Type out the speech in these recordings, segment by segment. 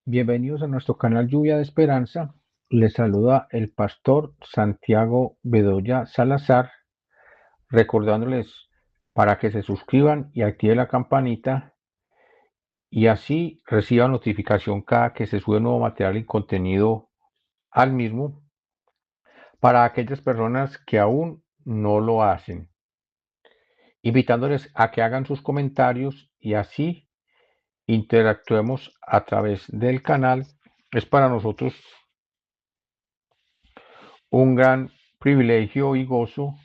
Bienvenidos a nuestro canal Lluvia de Esperanza. Les saluda el pastor Santiago Bedoya Salazar, recordándoles para que se suscriban y activen la campanita y así reciban notificación cada que se sube nuevo material y contenido al mismo para aquellas personas que aún no lo hacen, invitándoles a que hagan sus comentarios y así interactuemos a través del canal. Es para nosotros un gran privilegio y gozo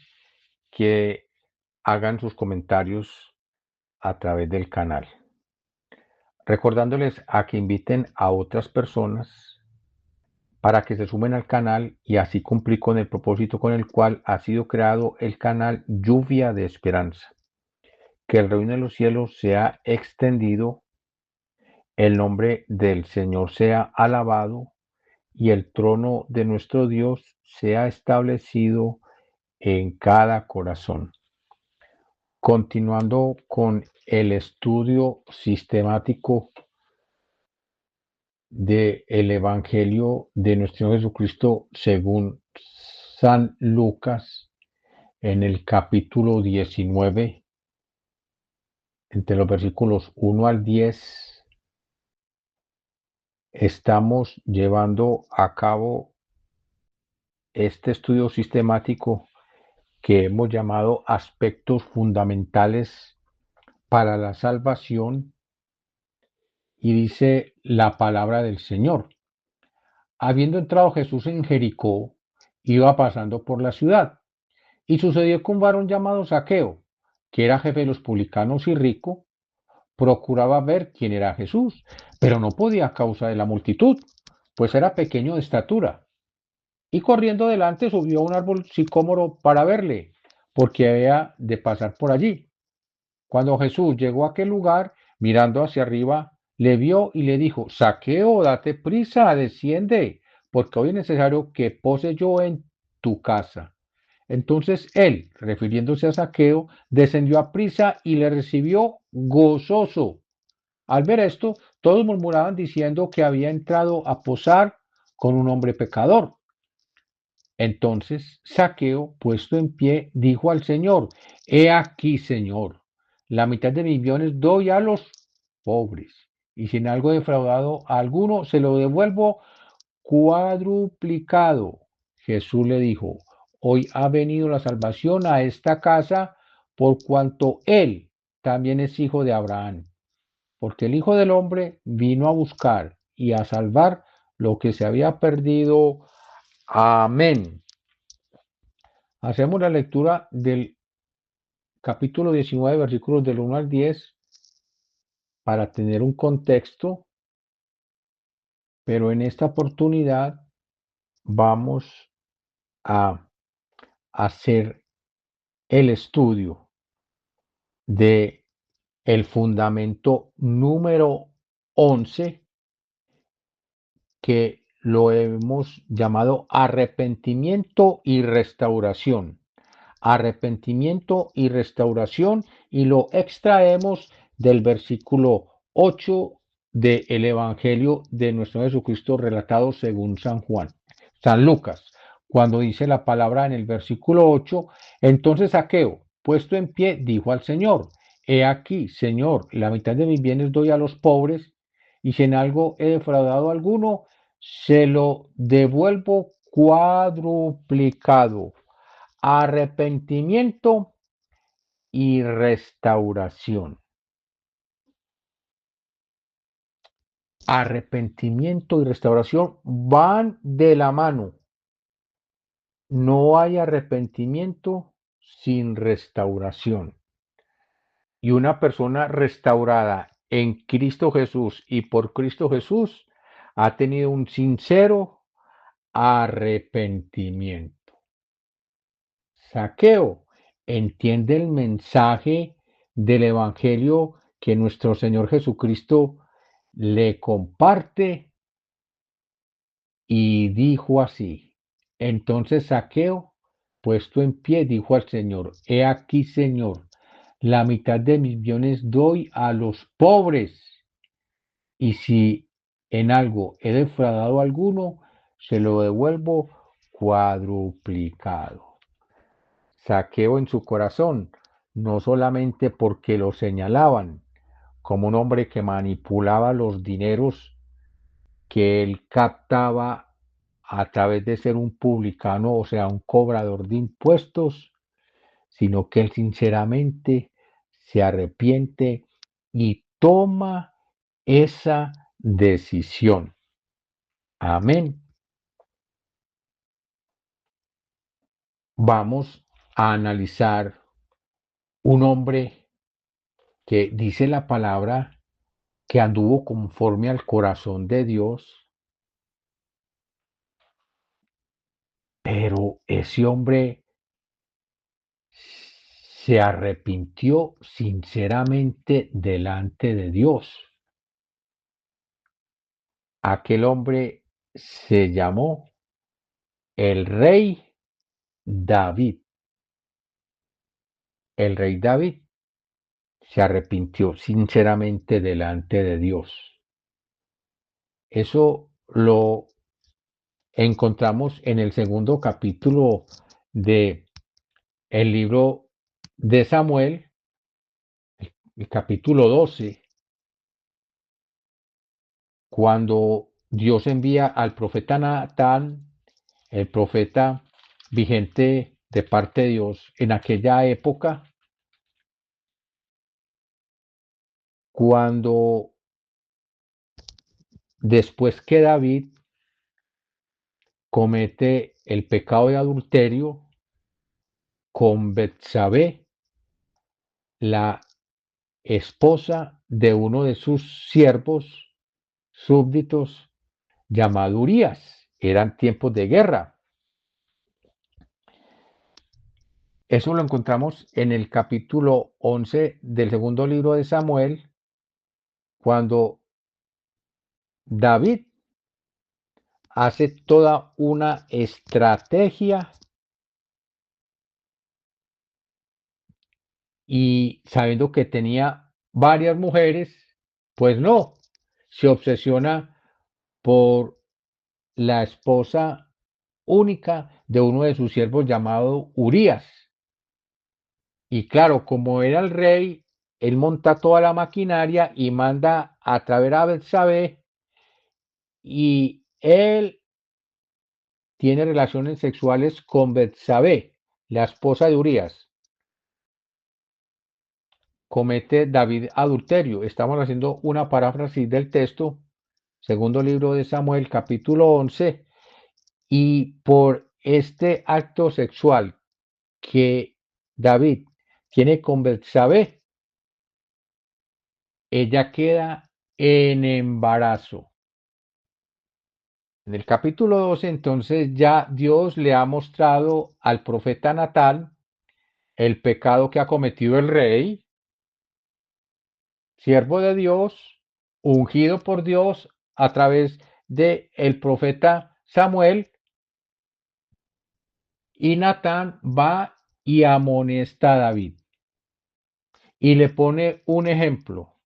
que hagan sus comentarios a través del canal, recordándoles a que inviten a otras personas para que se sumen al canal y así cumplir con el propósito con el cual ha sido creado el canal Lluvia de Esperanza, que el reino de los cielos sea extendido, el nombre del Señor sea alabado y el trono de nuestro Dios sea establecido en cada corazón. Continuando con el estudio sistemático del Evangelio de nuestro Señor Jesucristo según San Lucas, en el capítulo 19, entre los versículos 1 al 10, estamos llevando a cabo este estudio sistemático que hemos llamado aspectos fundamentales para la salvación, y dice la palabra del Señor. Habiendo entrado Jesús en Jericó, iba pasando por la ciudad, y sucedió que un varón llamado Zaqueo, que era jefe de los publicanos y rico, procuraba ver quién era Jesús, pero no podía a causa de la multitud, pues era pequeño de estatura. Y corriendo delante subió a un árbol sicómoro para verle, porque había de pasar por allí. Cuando Jesús llegó a aquel lugar, mirando hacia arriba, le vio y le dijo: Zaqueo, date prisa, desciende, porque hoy es necesario que pose yo en tu casa. Entonces él, refiriéndose a Zaqueo, descendió a prisa y le recibió gozoso. Al ver esto, todos murmuraban diciendo que había entrado a posar con un hombre pecador. Entonces Zaqueo, puesto en pie, dijo al Señor: He aquí, Señor, la mitad de mis bienes doy a los pobres, y si en algo he defraudado a alguno, se lo devuelvo cuadruplicado. Jesús le dijo: Hoy ha venido la salvación a esta casa, por cuanto él también es hijo de Abraham, porque el Hijo del Hombre vino a buscar y a salvar lo que se había perdido. Amén. Hacemos la lectura del capítulo 19, versículos del 1 al 10, para tener un contexto, pero en esta oportunidad vamos a hacer el estudio de el fundamento número 11, que lo hemos llamado arrepentimiento y restauración. Arrepentimiento y restauración, y lo extraemos del versículo 8 del Evangelio de nuestro Jesucristo relatado según San Lucas, cuando dice la palabra en el versículo 8: entonces Zaqueo, puesto en pie, dijo al Señor: He aquí, Señor, la mitad de mis bienes doy a los pobres, y si en algo he defraudado a alguno, se lo devuelvo cuadruplicado. Arrepentimiento y restauración. Arrepentimiento y restauración van de la mano. No hay arrepentimiento sin restauración. Y una persona restaurada en Cristo Jesús y por Cristo Jesús ha tenido un sincero arrepentimiento. Zaqueo entiende el mensaje del Evangelio que nuestro Señor Jesucristo le comparte y dijo así. Entonces Zaqueo, puesto en pie, dijo al Señor: He aquí, Señor, la mitad de mis bienes doy a los pobres, y si en algo he defraudado a alguno, se lo devuelvo cuadruplicado. Saqueo en su corazón, no solamente porque lo señalaban como un hombre que manipulaba los dineros que él captaba a través de ser un publicano, o sea, un cobrador de impuestos, sino que él sinceramente se arrepiente y toma esa decisión. Amén. Vamos a analizar un hombre que dice la palabra que anduvo conforme al corazón de Dios, pero ese hombre se arrepintió sinceramente delante de Dios. Aquel hombre se llamó el rey David. El rey David se arrepintió sinceramente delante de Dios. Eso lo encontramos en el segundo capítulo de el libro de Samuel, el capítulo 12, cuando Dios envía al profeta Natán, el profeta vigente de parte de Dios en aquella época, cuando después que David comete el pecado de adulterio con Betsabé, la esposa de uno de sus siervos súbditos llamado Urías. Eran tiempos de guerra. Eso lo encontramos en el capítulo 11 del segundo libro de Samuel, cuando David hace toda una estrategia y sabiendo que tenía varias mujeres, pues no, se obsesiona por la esposa única de uno de sus siervos llamado Urías. Y claro, como era el rey, él monta toda la maquinaria y manda a traer a Betsabé y él tiene relaciones sexuales con Betsabé, la esposa de Urías. Comete David adulterio. Estamos haciendo una paráfrasis del texto, segundo libro de Samuel, capítulo 11, y por este acto sexual que David tiene con Betsabé, ella queda en embarazo. En el capítulo 12, entonces, ya Dios le ha mostrado al profeta Natán el pecado que ha cometido el rey, siervo de Dios, ungido por Dios a través de el profeta Samuel, y Natán va y amonesta a David y le pone un ejemplo,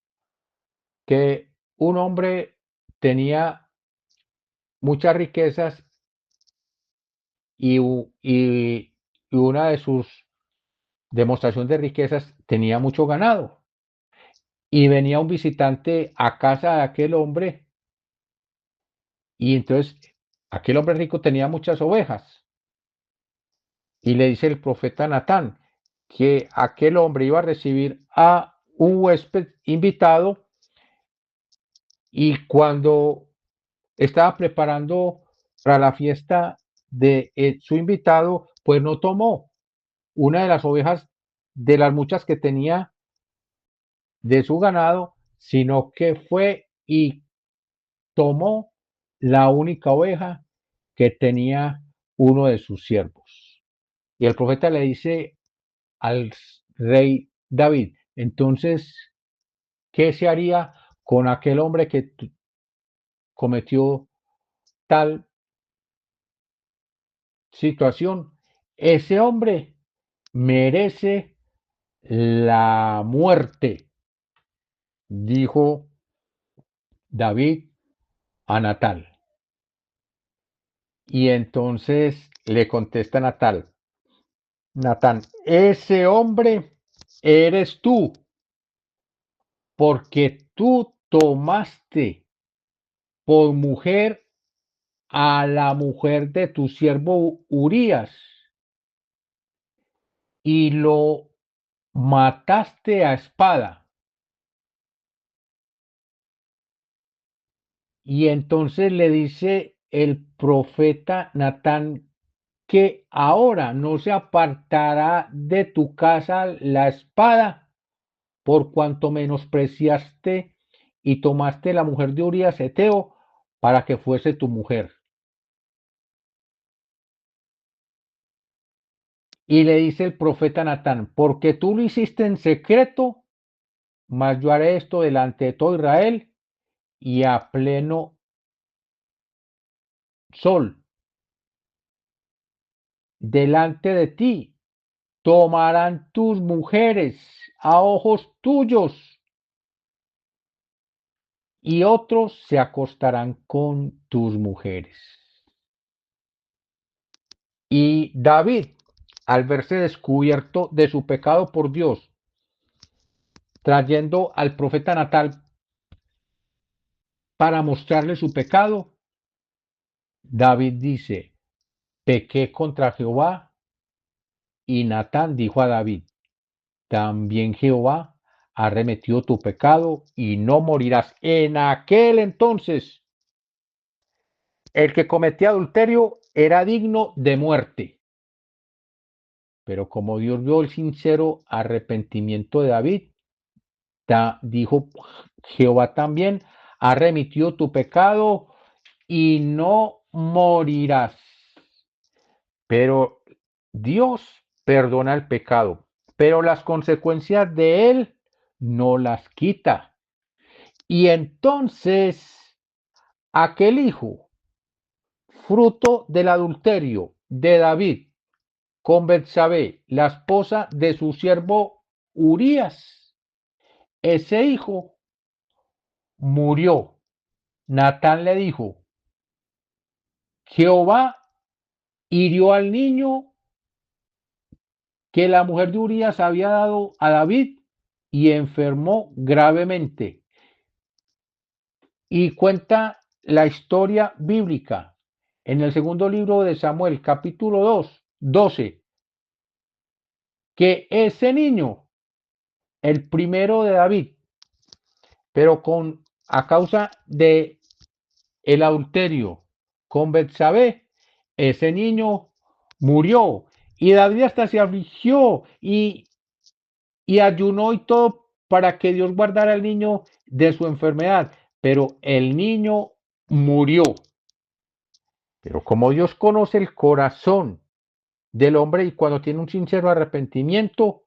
que un hombre tenía muchas riquezas y una de sus demostraciones de riquezas tenía mucho ganado. Y venía un visitante a casa de aquel hombre y entonces aquel hombre rico tenía muchas ovejas. Y le dice el profeta Natán que aquel hombre iba a recibir a un huésped invitado y cuando estaba preparando para la fiesta de su invitado, pues no tomó una de las ovejas de las muchas que tenía de su ganado, sino que fue y tomó la única oveja que tenía uno de sus siervos. Y el profeta le dice al rey David, entonces, ¿qué se haría con aquel hombre que cometió tal situación? Ese hombre merece la muerte, dijo David a Natal. Y entonces le contesta Natán, ese hombre eres tú, porque tú tomaste por mujer a la mujer de tu siervo Urías y lo mataste a espada. Y entonces le dice el profeta Natán que ahora no se apartará de tu casa la espada, por cuanto menospreciaste y tomaste la mujer de Urías Eteo para que fuese tu mujer. Y le dice el profeta Natán, porque tú lo hiciste en secreto, mas yo haré esto delante de todo Israel y a pleno sol, delante de ti, tomarán tus mujeres a ojos tuyos y otros se acostarán con tus mujeres. Y David, al verse descubierto de su pecado por Dios, trayendo al profeta Natal para mostrarle su pecado, David dice, pequé contra Jehová, y Natán dijo a David, también Jehová ha remitido tu pecado y no morirás. En aquel entonces, el que cometía adulterio era digno de muerte. Pero como Dios vio el sincero arrepentimiento de David, dijo Jehová también, ha remitido tu pecado y no morirás. Pero Dios perdona el pecado, pero las consecuencias de él no las quita. Y entonces aquel hijo, fruto del adulterio de David con Betsabé, la esposa de su siervo Urías, ese hijo murió. Natán le dijo, Jehová hirió al niño que la mujer de Urías había dado a David y enfermó gravemente. Y cuenta la historia bíblica en el segundo libro de Samuel, capítulo 12, que ese niño, el primero de David, pero a causa de el adulterio con Betsabé, ese niño murió. Y David hasta se afligió y ayunó y todo para que Dios guardara al niño de su enfermedad. Pero el niño murió. Pero como Dios conoce el corazón del hombre y cuando tiene un sincero arrepentimiento,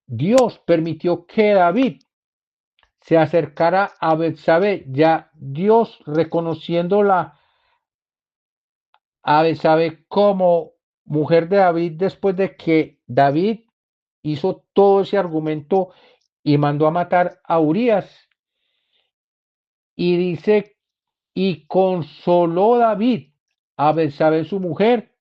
Dios permitió que David se acercara a Betsabé, ya Dios reconociéndola a Betsabé como mujer de David después de que David hizo todo ese argumento y mandó a matar a Urías. Y dice, y consoló David a Betsabé su mujer,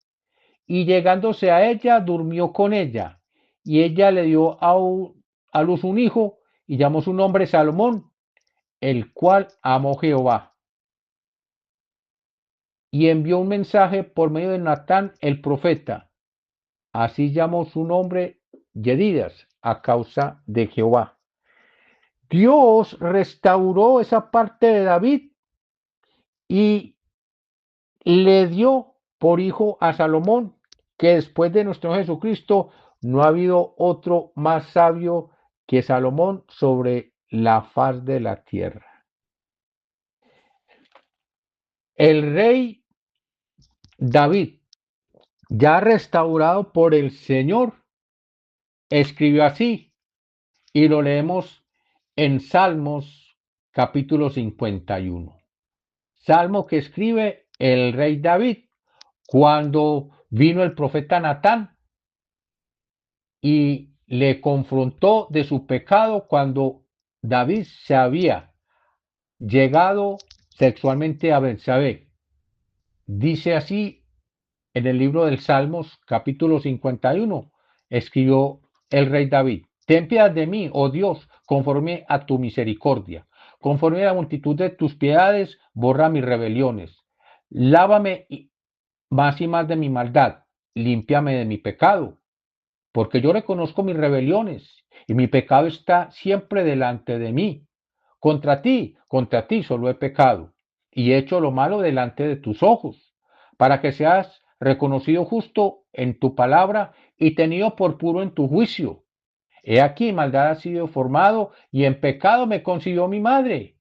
y llegándose a ella, durmió con ella, y ella le dio a luz un hijo, y llamó su nombre Salomón, el cual amó Jehová. Y envió un mensaje por medio de Natán el profeta, así llamó su nombre Yedidas, a causa de Jehová. Dios restauró esa parte de David y le dio por hijo a Salomón, que después de nuestro Jesucristo no ha habido otro más sabio que Salomón sobre la faz de la tierra. El rey David, ya restaurado por el Señor, escribió así, y lo leemos en Salmos capítulo 51. Salmo que escribe el rey David cuando vino el profeta Natán y le confrontó de su pecado cuando David se había llegado sexualmente a Betsabé. Dice así en el libro del Salmos, capítulo 51, escribió el rey David: Ten piedad de mí, oh Dios, conforme a tu misericordia. Conforme a la multitud de tus piedades, borra mis rebeliones. Lávame más y más de mi maldad, límpiame de mi pecado, porque yo reconozco mis rebeliones y mi pecado está siempre delante de mí. Contra ti solo he pecado y he hecho lo malo delante de tus ojos, para que seas reconocido justo en tu palabra y tenido por puro en tu juicio. He aquí, maldad ha sido formado y en pecado me concibió mi madre.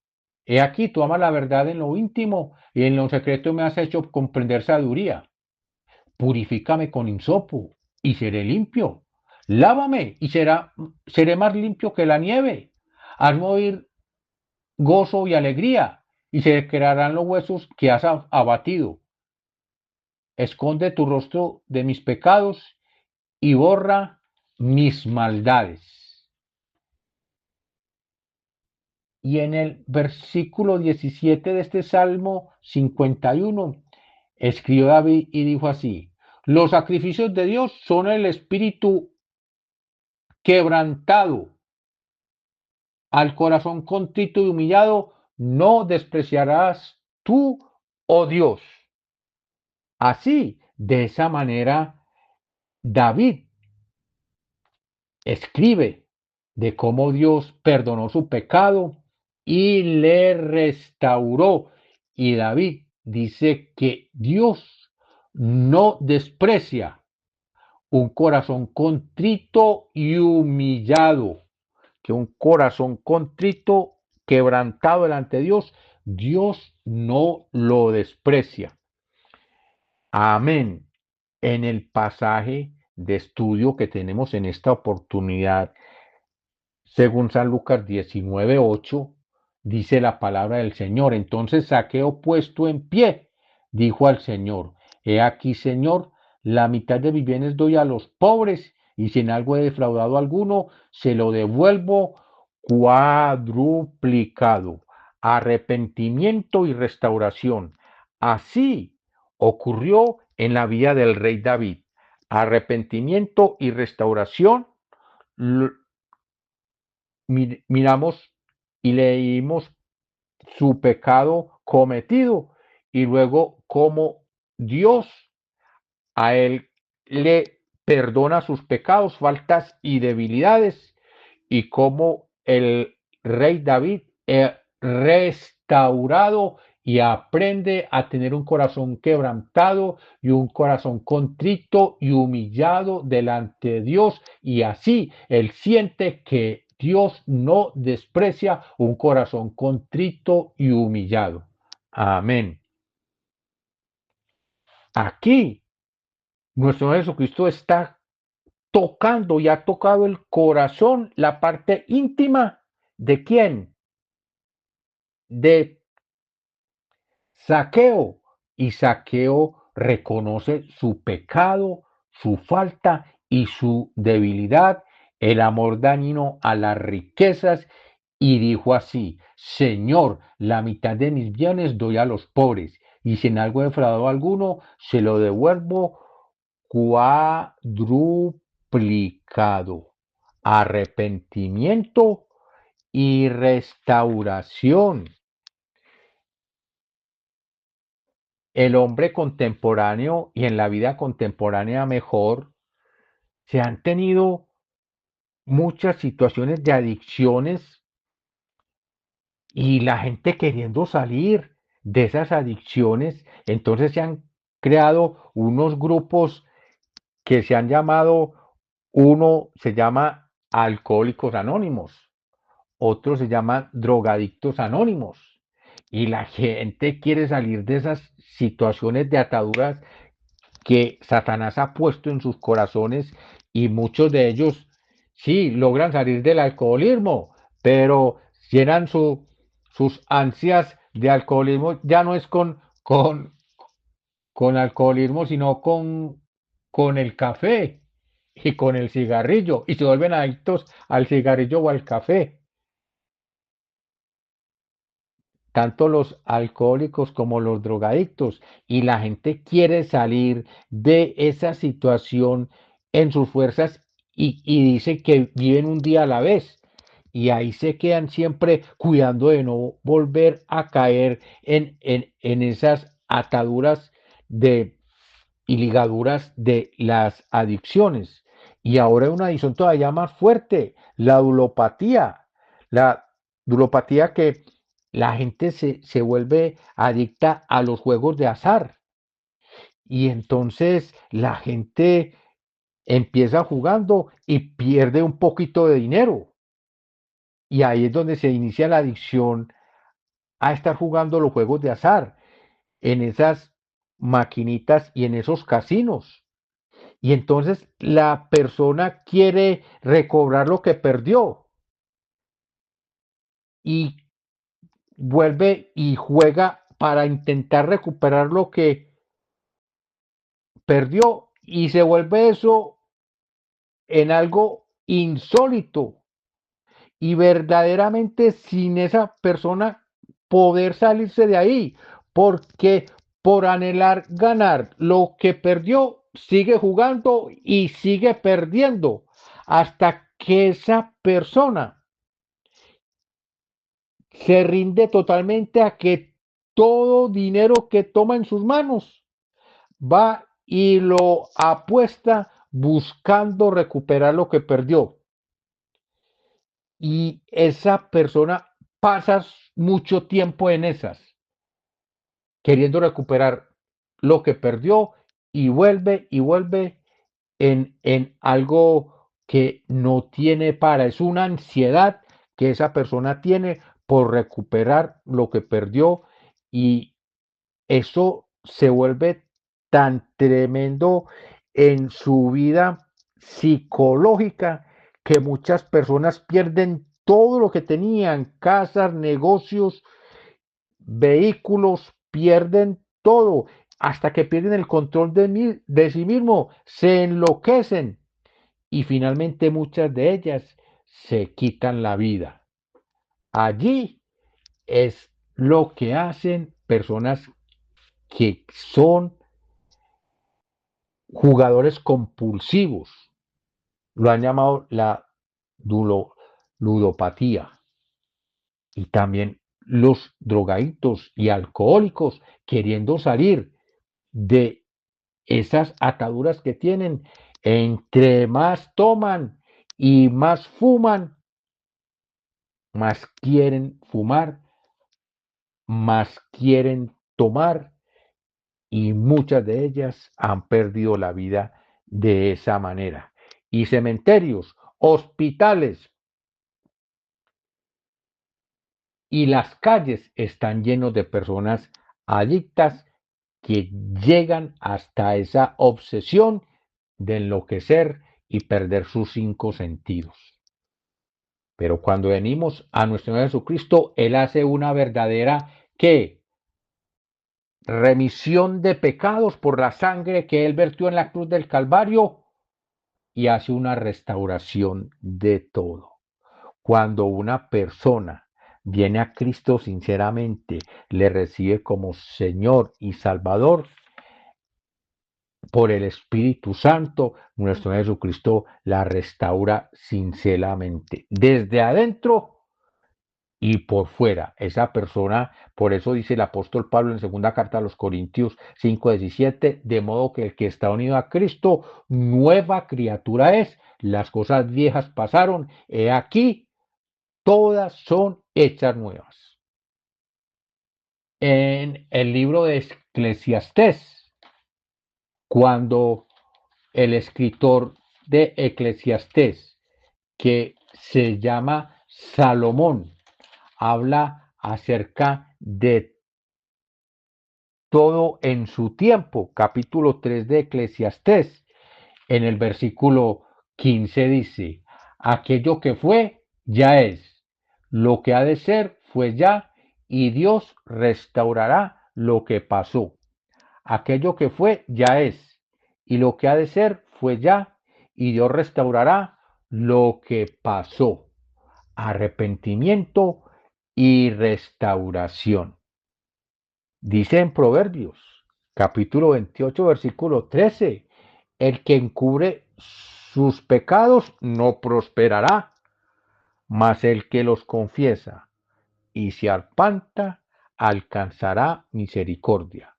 He aquí, tú amas la verdad en lo íntimo y en lo secreto me has hecho comprender sabiduría. Purifícame con hinsopo y seré limpio. Lávame y seré más limpio que la nieve. Hazme oír gozo y alegría, y se crearán los huesos que has abatido. Esconde tu rostro de mis pecados y borra mis maldades. Y en el versículo 17 de este Salmo 51, escribió David y dijo así: los sacrificios de Dios son el espíritu quebrantado, al corazón contrito y humillado no despreciarás tú, oh Dios. Así, de esa manera, David escribe de cómo Dios perdonó su pecado y le restauró. Y David dice que Dios no desprecia un corazón contrito y humillado, que un corazón contrito, quebrantado delante de Dios, Dios no lo desprecia. Amén. En el pasaje de estudio que tenemos en esta oportunidad, según San Lucas 19:8, dice la palabra del Señor: entonces Zaqueo, puesto en pie, dijo al Señor: he aquí, Señor, la mitad de mis bienes doy a los pobres, y si en algo he defraudado a alguno, se lo devuelvo cuadruplicado. Arrepentimiento y restauración. Así ocurrió en la vida del rey David. Arrepentimiento y restauración. Miramos y leímos su pecado cometido y luego cómo Dios a él le perdona sus pecados, faltas y debilidades, y cómo el rey David es restaurado y aprende a tener un corazón quebrantado y un corazón contrito y humillado delante de Dios, y así él siente que Dios no desprecia un corazón contrito y humillado. Amén. Aquí nuestro Jesucristo está tocando y ha tocado el corazón, la parte íntima de quién, de Zaqueo. Y Zaqueo reconoce su pecado, su falta y su debilidad, el amor dañino a las riquezas, y dijo así: Señor, la mitad de mis bienes doy a los pobres, y si en algo he defraudado a alguno, se lo devuelvo cuadruplicado. Arrepentimiento y restauración. El hombre contemporáneo y en la vida contemporánea mejor se han tenido muchas situaciones de adicciones y la gente queriendo salir de esas adicciones. Entonces se han creado unos grupos que se han llamado, uno se llama Alcohólicos Anónimos, otro se llama Drogadictos Anónimos, y la gente quiere salir de esas situaciones de ataduras que Satanás ha puesto en sus corazones, y muchos de ellos sí logran salir del alcoholismo, pero llenan sus ansias de alcoholismo, ya no es con alcoholismo, sino con el café y con el cigarrillo, y se vuelven adictos al cigarrillo o al café. tanto los alcohólicos como los drogadictos, y la gente quiere salir de esa situación en sus fuerzas y dice que viven un día a la vez. Y ahí se quedan siempre cuidando de no volver a caer en esas ataduras de, y ligaduras de las adicciones. Y ahora hay una adicción todavía más fuerte, la dulopatía. La dulopatía que la gente se vuelve adicta a los juegos de azar. Y entonces la gente empieza jugando y pierde un poquito de dinero. Y ahí es donde se inicia la adicción a estar jugando los juegos de azar, en esas maquinitas y en esos casinos. Y entonces la persona quiere recobrar lo que perdió y vuelve y juega para intentar recuperar lo que perdió y se vuelve eso en algo insólito y verdaderamente sin esa persona poder salirse de ahí, porque por anhelar ganar lo que perdió, sigue jugando y sigue perdiendo hasta que esa persona se rinde totalmente a que todo dinero que toma en sus manos va y lo apuesta buscando recuperar lo que perdió. Y esa persona pasa mucho tiempo en esas, queriendo recuperar lo que perdió y vuelve en algo que no tiene para, es una ansiedad que esa persona tiene por recuperar lo que perdió y eso se vuelve tan tremendo en su vida psicológica que muchas personas pierden todo lo que tenían, casas, negocios, vehículos, pierden todo, hasta que pierden el control de sí mismo, se enloquecen y finalmente muchas de ellas se quitan la vida. Allí es lo que hacen personas que son jugadores compulsivos. Lo han llamado la ludopatía. Y también los drogadictos y alcohólicos queriendo salir de esas ataduras que tienen. Entre más toman y más fuman, más quieren fumar, más quieren tomar y muchas de ellas han perdido la vida de esa manera. Y cementerios, hospitales y las calles están llenos de personas adictas que llegan hasta esa obsesión de enloquecer y perder sus cinco sentidos. Pero cuando venimos a nuestro Señor Jesucristo, Él hace una verdadera ¿qué? Remisión de pecados por la sangre que Él vertió en la cruz del Calvario y hace una restauración de todo. Cuando una persona viene a Cristo sinceramente, le recibe como Señor y Salvador, por el Espíritu Santo, nuestro Jesucristo la restaura sinceramente, desde adentro y por fuera. Esa persona, por eso dice el apóstol Pablo en segunda carta a los Corintios 5:17, de modo que el que está unido a Cristo, nueva criatura es. Las cosas viejas pasaron, he aquí, todas son hechas nuevas. En el libro de Eclesiastés, cuando el escritor de Eclesiastés, que se llama Salomón, habla acerca de todo en su tiempo. Capítulo 3 de Eclesiastés, en el versículo 15 dice, aquello que fue, ya es, lo que ha de ser, fue ya, y Dios restaurará lo que pasó. Aquello que fue, ya es, y lo que ha de ser, fue ya, y Dios restaurará lo que pasó. Arrepentimiento y restauración. Dice en Proverbios, capítulo 28, versículo 13, el que encubre sus pecados no prosperará, mas el que los confiesa y se aparta alcanzará misericordia.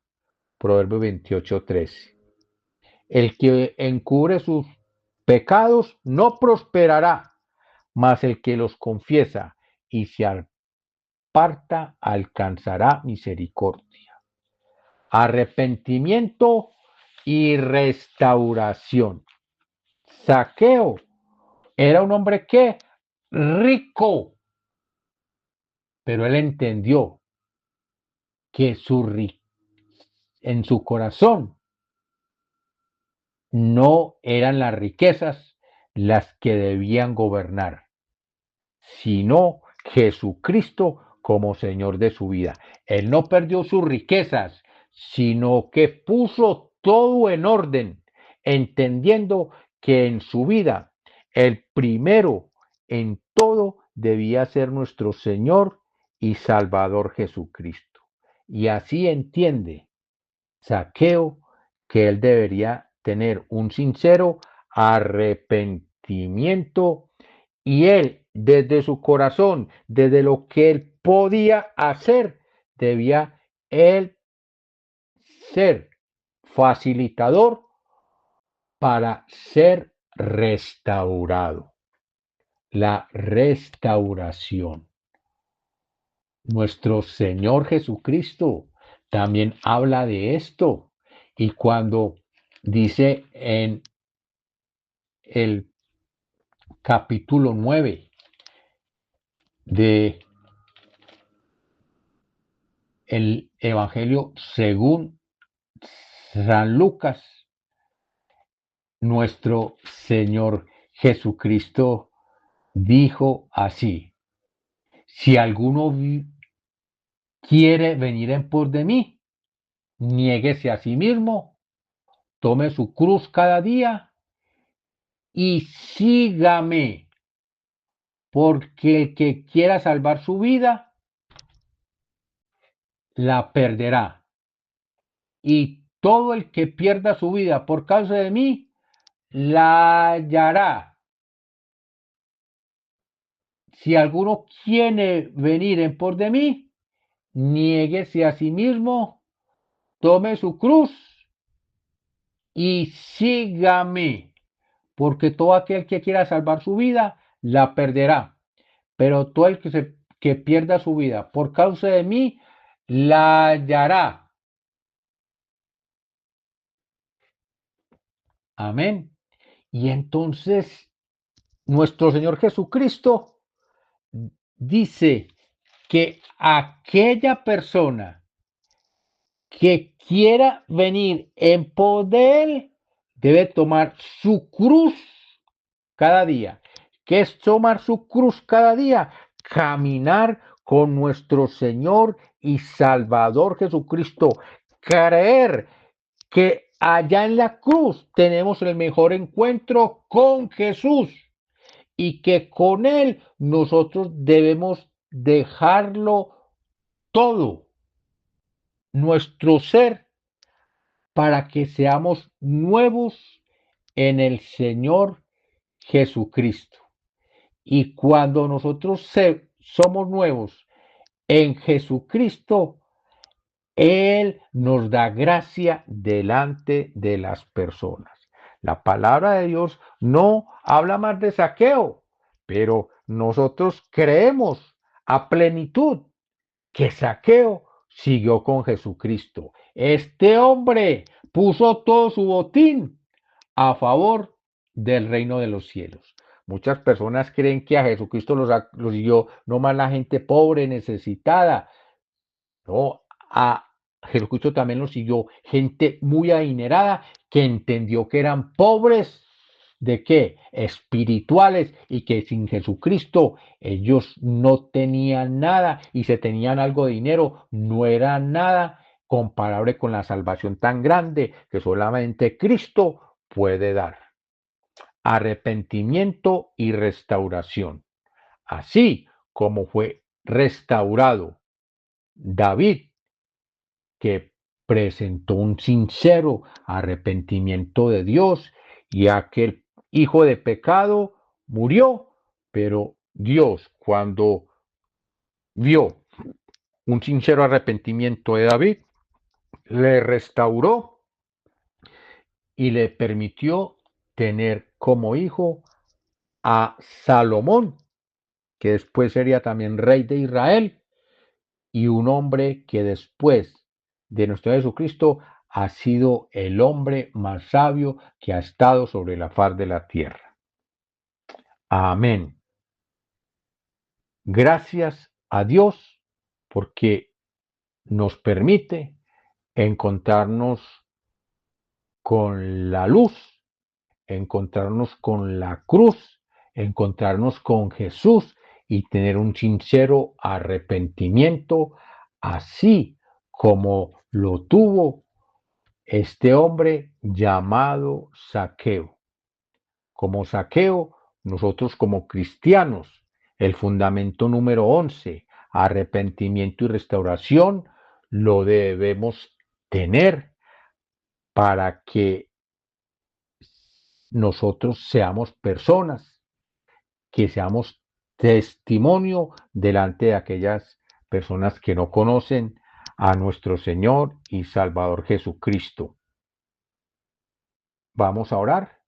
Proverbio 28, 13. El que encubre sus pecados no prosperará, mas el que los confiesa y se aparta alcanzará misericordia. Arrepentimiento y restauración. Zaqueo era un hombre que rico, pero él entendió que en su corazón no eran las riquezas las que debían gobernar, sino Jesucristo como Señor de su vida. Él no perdió sus riquezas, sino que puso todo en orden, entendiendo que en su vida el primero en todo debía ser nuestro Señor y Salvador Jesucristo. Y así entiende Zaqueo que él debería tener un sincero arrepentimiento y él desde su corazón, desde lo que él podía hacer, debía él ser facilitador para ser restaurado. La restauración. Nuestro Señor Jesucristo también habla de esto. Y cuando dice en el capítulo 9 de el Evangelio según San Lucas, nuestro Señor Jesucristo dijo así: si alguno quiere venir en pos de mí, niéguese a sí mismo, tome su cruz cada día y sígame, porque el que quiera salvar su vida, la perderá. Y todo el que pierda su vida por causa de mí, la hallará. Si alguno quiere venir en pos de mí, niéguese a sí mismo, tome su cruz y sígame, porque todo aquel que quiera salvar su vida, la perderá. Pero todo el que pierda su vida por causa de mí, la hallará. Amén. Y entonces nuestro Señor Jesucristo dice que aquella persona que quiera venir en pos de él debe tomar su cruz cada día. ¿Qué es tomar su cruz cada día? Caminar con nuestro Señor y Salvador Jesucristo. Creer que allá en la cruz tenemos el mejor encuentro con Jesús y que con Él nosotros debemos dejarlo todo, nuestro ser, para que seamos nuevos en el Señor Jesucristo. Y cuando nosotros somos nuevos en Jesucristo, Él nos da gracia delante de las personas. La palabra de Dios no habla más de Zaqueo, pero nosotros creemos a plenitud que Zaqueo siguió con Jesucristo. Este hombre puso todo su botín a favor del reino de los cielos. Muchas personas creen que a Jesucristo los siguió nomás la gente pobre, necesitada. No, a Jesucristo también lo siguió gente muy adinerada que entendió que eran pobres. ¿De qué? Espirituales y que sin Jesucristo ellos no tenían nada y si tenían algo de dinero no era nada comparable con la salvación tan grande que solamente Cristo puede dar. Arrepentimiento y restauración. Así como fue restaurado. David, que presentó un sincero arrepentimiento de Dios, y aquel hijo de pecado murió, pero Dios, cuando vio un sincero arrepentimiento de David, le restauró y le permitió tener como hijo a Salomón, que después sería también rey de Israel, y un hombre que después de nuestro Jesucristo ha sido el hombre más sabio que ha estado sobre la faz de la tierra. Amén. Gracias a Dios porque nos permite encontrarnos con la luz, encontrarnos con la cruz, encontrarnos con Jesús y tener un sincero arrepentimiento, así como lo tuvo este hombre llamado Zaqueo. Como Zaqueo, nosotros como cristianos, el fundamento número 11, arrepentimiento y restauración, lo debemos tener para que nosotros seamos personas, que seamos testimonio delante de aquellas personas que no conocen a nuestro Señor y Salvador Jesucristo. Vamos a orar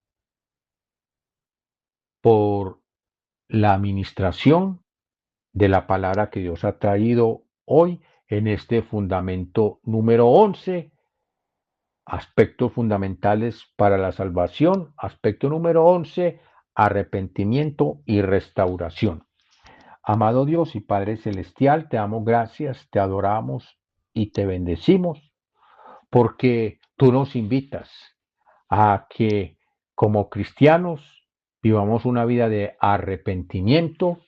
por la administración de la palabra que Dios ha traído hoy en este fundamento número 11, aspectos fundamentales para la salvación. Aspecto número 11, arrepentimiento y restauración. Amado Dios y Padre Celestial, te damos gracias, te adoramos y te bendecimos porque tú nos invitas a que como cristianos vivamos una vida de arrepentimiento,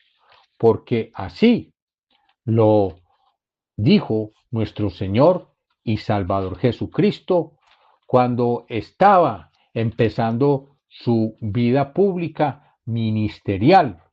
porque así lo dijo nuestro Señor y Salvador Jesucristo cuando estaba empezando su vida pública ministerial.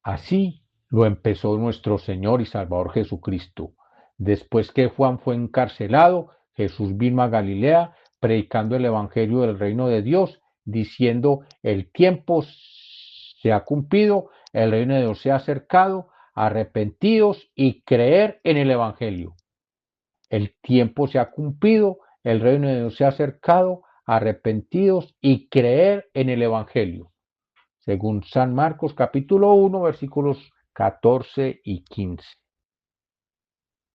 Así lo empezó nuestro Señor y Salvador Jesucristo. Después que Juan fue encarcelado, Jesús vino a Galilea predicando el Evangelio del reino de Dios, diciendo: el tiempo se ha cumplido, el reino de Dios se ha acercado, arrepentidos y creer en el Evangelio. El tiempo se ha cumplido, el reino de Dios se ha acercado, arrepentidos y creer en el Evangelio. Según San Marcos capítulo 1, versículos 14 y 15.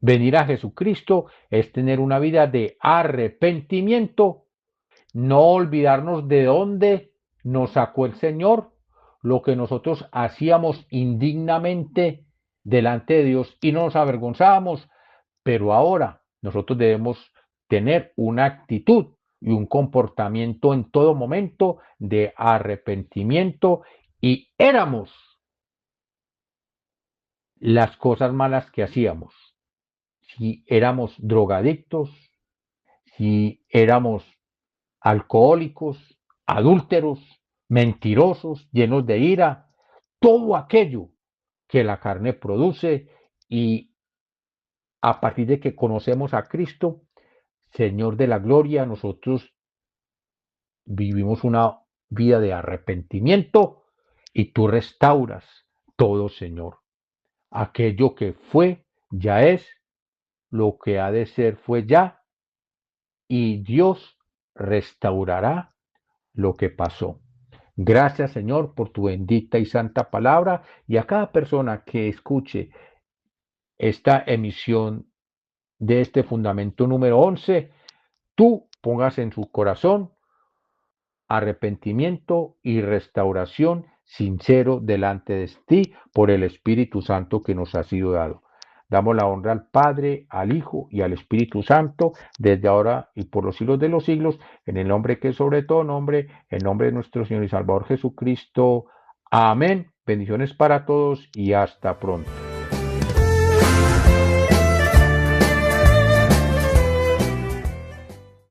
Venir a Jesucristo es tener una vida de arrepentimiento, no olvidarnos de dónde nos sacó el Señor, lo que nosotros hacíamos indignamente delante de Dios y no nos avergonzábamos, pero ahora nosotros debemos tener una actitud y un comportamiento en todo momento de arrepentimiento, y éramos las cosas malas que hacíamos. Si éramos drogadictos, si éramos alcohólicos, adúlteros, mentirosos, llenos de ira, todo aquello que la carne produce, y a partir de que conocemos a Cristo, Señor de la gloria, nosotros vivimos una vida de arrepentimiento y tú restauras todo, Señor. Aquello que fue, ya es, lo que ha de ser fue ya, y Dios restaurará lo que pasó. Gracias, Señor, por tu bendita y santa palabra, y a cada persona que escuche esta emisión de este fundamento número 11, tú pongas en su corazón arrepentimiento y restauración sincero delante de ti por el Espíritu Santo que nos ha sido dado. Damos la honra al Padre, al Hijo y al Espíritu Santo, desde ahora y por los siglos de los siglos, en el nombre que es sobre todo nombre, en nombre de nuestro Señor y Salvador Jesucristo. Amén. Bendiciones para todos y hasta pronto.